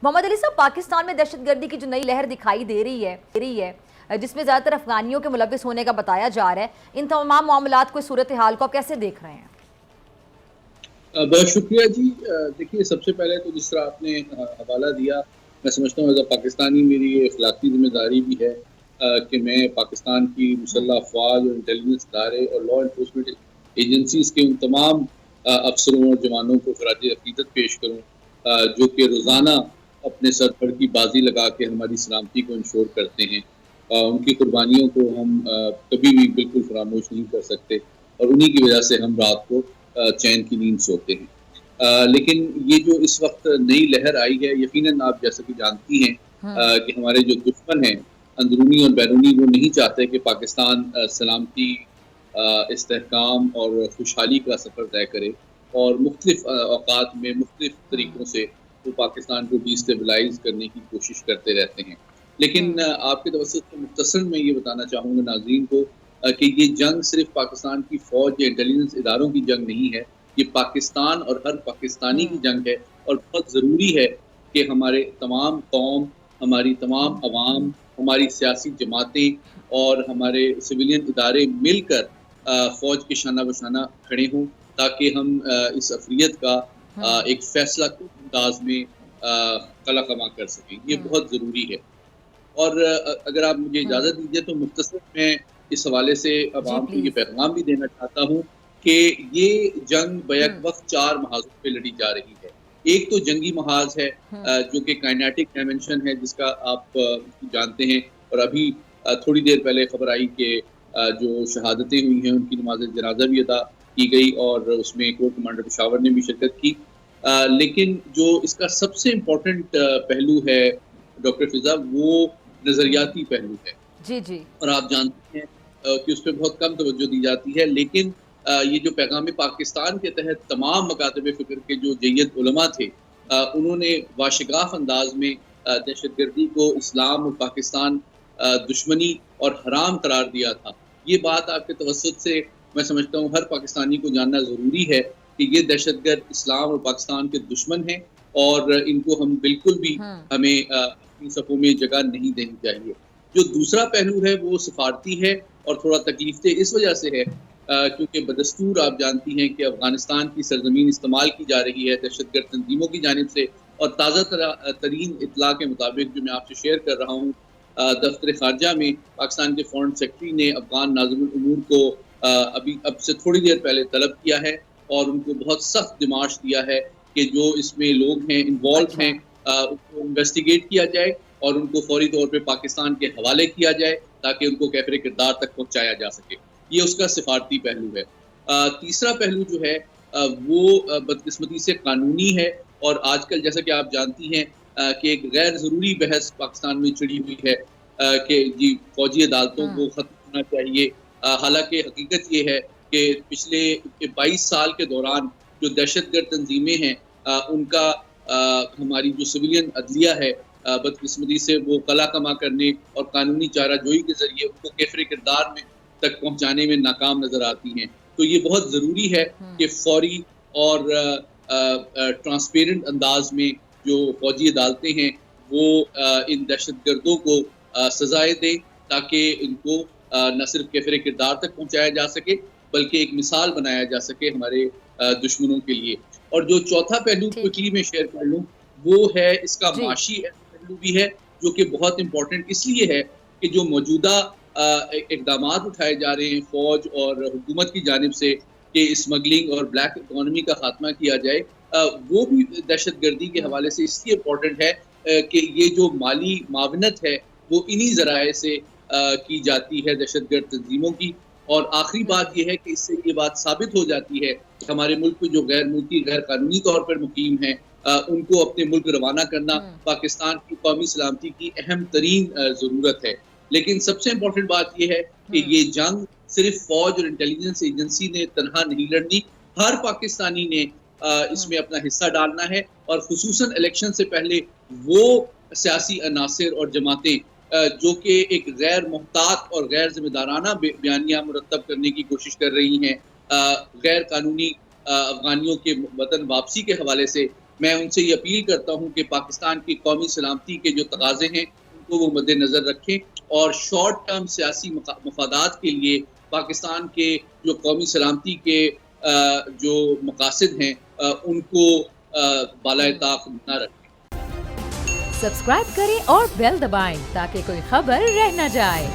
محمد علی صاحب، پاکستان میں دہشت گردی کی جو نئی لہر دکھائی دے رہی ہے جس میں زیادہ تر افغانیوں کے ملوث ہونے کا بتایا جا رہا ہے، ان تمام معاملات کو، صورتحال کو آپ کیسے دیکھ رہے ہیں؟ بہت شکریہ جی۔ دیکھیے، سب سے پہلے تو جس طرح آپ نے حوالہ دیا، میں سمجھتا ہوں ایز اے پاکستانی میری یہ اخلاقی ذمہ داری بھی ہے کہ میں پاکستان کی مسلح افواج اور انٹیلیجنس ادارے اور لا انفورسمنٹ ایجنسیز کے ان تمام افسروں اور جوانوں کو خراج عقیدت پیش کروں جو کہ روزانہ اپنے سر پر کی بازی لگا کے ہماری سلامتی کو انشور کرتے ہیں۔ ان کی قربانیوں کو ہم کبھی بھی بالکل فراموش نہیں کر سکتے، اور انہی کی وجہ سے ہم رات کو چین کی نیند سوتے ہیں۔ لیکن یہ جو اس وقت نئی لہر آئی ہے، یقیناً آپ جیسا کہ جانتی ہیں کہ ہمارے جو دشمن ہیں اندرونی اور بیرونی، وہ نہیں چاہتے کہ پاکستان سلامتی، استحکام اور خوشحالی کا سفر طے کرے، اور مختلف اوقات میں مختلف طریقوں سے وہ پاکستان کو ڈیسٹیبلائز کرنے کی کوشش کرتے رہتے ہیں۔ لیکن آپ کے توسط سے مختصر میں یہ بتانا چاہوں گا ناظرین کو کہ یہ جنگ صرف پاکستان کی فوج یا انٹیلیجنس اداروں کی جنگ نہیں ہے، یہ پاکستان اور ہر پاکستانی کی جنگ ہے، اور بہت ضروری ہے کہ ہمارے تمام قوم، ہماری تمام عوام، ہماری سیاسی جماعتیں اور ہمارے سویلین ادارے مل کر فوج کے شانہ بشانہ کھڑے ہوں، تاکہ ہم اس افریت کا ایک فیصلہ کن انداز میں قلع کما کر سکیں۔ یہ بہت ضروری ہے۔ اور اگر آپ مجھے اجازت دیجیے تو مختصر میں اس حوالے سے عوام کو یہ پیغام بھی دینا چاہتا ہوں کہ یہ جنگ بیک وقت 4 محاذوں پہ لڑی جا رہی ہے۔ ایک تو جنگی محاذ ہے جو کہ کائنیٹک ڈائمنشن ہے، جس کا آپ جانتے ہیں، اور ابھی تھوڑی دیر پہلے خبر آئی کہ جو شہادتیں ہوئی ہیں ان کی نماز جنازہ بھی ادا کی گئی، اور اس میں کور کمانڈر پشاور نے بھی شرکت کی۔ لیکن جو اس کا سب سے امپورٹنٹ پہلو ہے ڈاکٹر فضا، وہ نظریاتی پہلو ہے۔ جی جی، اور آپ جانتے ہیں کہ اس پہ بہت کم توجہ دی جاتی ہے، لیکن یہ جو پیغام پاکستان کے تحت تمام مکاتب فکر کے جو جید علماء تھے، انہوں نے واشگاف انداز میں دہشت گردی کو اسلام اور پاکستان دشمنی اور حرام قرار دیا تھا۔ یہ بات آپ کے توسط سے میں سمجھتا ہوں ہر پاکستانی کو جاننا ضروری ہے کہ یہ دہشت گرد اسلام اور پاکستان کے دشمن ہیں، اور ان کو ہم بالکل بھی ہمیں اپنی صفوں میں جگہ نہیں دینی چاہیے۔ جو دوسرا پہلو ہے وہ سفارتی ہے، اور تھوڑا تکلیف دہ اس وجہ سے ہے کیونکہ بدستور آپ جانتی ہیں کہ افغانستان کی سرزمین استعمال کی جا رہی ہے دہشت گرد تنظیموں کی جانب سے، اور تازہ ترین اطلاع کے مطابق جو میں آپ سے شیئر کر رہا ہوں، دفتر خارجہ میں پاکستان کے فورن سیکرٹری نے افغان ناظم الامور کو اب سے تھوڑی دیر پہلے طلب کیا ہے، اور ان کو بہت سخت دماش دیا ہے کہ جو اس میں لوگ ہیں انوالو ہیں ان کو انویسٹیگیٹ کیا جائے اور ان کو فوری طور پہ پاکستان کے حوالے کیا جائے تاکہ ان کو کیفر کردار تک پہنچایا جا سکے۔ یہ اس کا سفارتی پہلو ہے۔ تیسرا پہلو جو ہے وہ بدقسمتی سے قانونی ہے، اور آج کل جیسا کہ آپ جانتی ہیں کہ ایک غیر ضروری بحث پاکستان میں چھڑی ہوئی ہے کہ جی فوجی عدالتوں کو ختم ہونا چاہیے۔ حالانکہ حقیقت یہ ہے کہ پچھلے 22 سال کے دوران جو دہشت گرد تنظیمیں ہیں ان کا ہماری جو سویلین عدلیہ ہے بدقسمتی سے وہ قلع کما کرنے اور قانونی چارہ جوئی کے ذریعے ان کو کیفر کردار میں تک پہنچانے میں ناکام نظر آتی ہیں۔ تو یہ بہت ضروری ہے کہ فوری اور ٹرانسپیرنٹ انداز میں جو فوجی عدالتیں ہیں وہ ان دہشت گردوں کو سزائیں دیں تاکہ ان کو نہ صرف کیفر کردار تک پہنچایا جا سکے بلکہ ایک مثال بنایا جا سکے ہمارے دشمنوں کے لیے۔ اور جو چوتھا پہلو کوئکلی میں شیئر کر لوں وہ ہے اس کا معاشی پہلو بھی ہے، جو کہ بہت امپورٹنٹ اس لیے ہے کہ جو موجودہ اقدامات اٹھائے جا رہے ہیں فوج اور حکومت کی جانب سے کہ اسمگلنگ اور بلیک اکانومی کا خاتمہ کیا جائے، وہ بھی دہشت گردی کے حوالے سے اس لیے امپورٹنٹ ہے کہ یہ جو مالی معاونت ہے وہ انہی ذرائع سے کی جاتی ہے دہشت گرد تنظیموں کی۔ اور آخری بات یہ ہے کہ اس سے یہ بات ثابت ہو جاتی ہے کہ ہمارے ملک میں جو غیر ملکی غیر قانونی طور پر مقیم ہیں ان کو اپنے ملک روانہ کرنا پاکستان کی قومی سلامتی کی اہم ترین ضرورت ہے۔ لیکن سب سے امپورٹنٹ بات یہ ہے کہ یہ جنگ صرف فوج اور انٹیلیجنس ایجنسی نے تنہا نہیں لڑنی، ہر پاکستانی نے اس میں اپنا حصہ ڈالنا ہے، اور خصوصاً الیکشن سے پہلے وہ سیاسی عناصر اور جماعتیں جو کہ ایک غیر محتاط اور غیر ذمہ دارانہ بیانیہ مرتب کرنے کی کوشش کر رہی ہیں غیر قانونی افغانیوں کے وطن واپسی کے حوالے سے، میں ان سے یہ اپیل کرتا ہوں کہ پاکستان کی قومی سلامتی کے جو تقاضے ہیں ان کو وہ مد نظر رکھیں اور شارٹ ٹرم سیاسی مفادات کے لیے پاکستان کے جو قومی سلامتی کے جو مقاصد ہیں ان کو بالائے طاق نہ رکھیں. سبسکرائب کریں اور بیل دبائیں تاکہ کوئی خبر رہ نہ جائے.